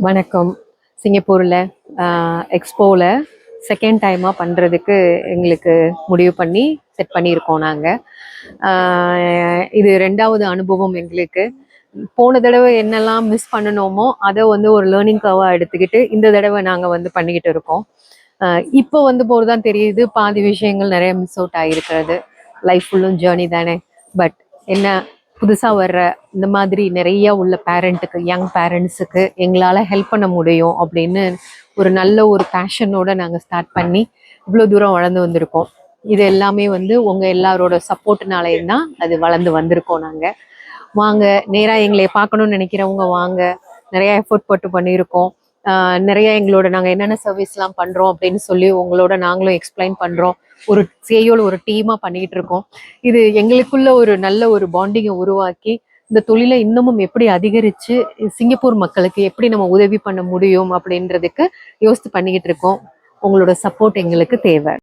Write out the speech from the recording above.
வணக்கம். சிங்கப்பூரில் எக்ஸ்போவில் செகண்ட் டைமாக பண்ணுறதுக்கு எங்களுக்கு முடிவு பண்ணி செட் பண்ணியிருக்கோம். நாங்கள் இது 2வது அனுபவம் எங்களுக்கு. போன தடவை என்னெல்லாம் மிஸ் பண்ணணுமோ அதை ஒரு லேர்னிங் கர்வாக எடுத்துக்கிட்டு இந்த தடவை நாங்கள் பண்ணிக்கிட்டு இருக்கோம். இப்போ போது தான் தெரியுது, பாதி விஷயங்கள் நிறைய மிஸ் அவுட் ஆகிருக்கிறது. லைஃப் ஃபுல்லும் ஜேர்னி தானே. பட் என்ன, புதுசாக வர்ற இந்த மாதிரி நிறைய உள்ள பேரண்ட்டுக்கு, யங் பேரண்ட்ஸுக்கு எங்களால் ஹெல்ப் பண்ண முடியும் அப்படின்னு ஒரு நல்ல ஒரு பேஷனோடு நாங்கள் ஸ்டார்ட் பண்ணி இவ்வளோ தூரம் வளர்ந்து வந்திருக்கோம். இது எல்லாமே உங்கள் எல்லாரோட சப்போர்ட்னாலேயும் தான் அது வளர்ந்து வந்திருக்கோம். நாங்கள் வாங்க, நேராக எங்களை பார்க்கணுன்னு நினைக்கிறவங்க வாங்க. நிறைய எஃபோர்ட் போட்டு பண்ணியிருக்கோம். நிறைய எங்களோட நாங்கள் என்னென்ன சர்வீஸ்லாம் பண்ணுறோம் அப்படின்னு சொல்லி உங்களோட நாங்களும் எக்ஸ்பிளைன் பண்ணுறோம். ஒரு சேயோல் ஒரு டீமாக பண்ணிக்கிட்டு இருக்கோம். இது எங்களுக்குள்ள ஒரு நல்ல ஒரு பாண்டிங்கை உருவாக்கி இந்த தொழிலை இன்னமும் எப்படி அதிகரித்து சிங்கப்பூர் மக்களுக்கு எப்படி நம்ம உதவி பண்ண முடியும் அப்படின்றதுக்கு யோசித்து பண்ணிக்கிட்டு இருக்கோம். உங்களோட சப்போர்ட் எங்களுக்கு தேவை.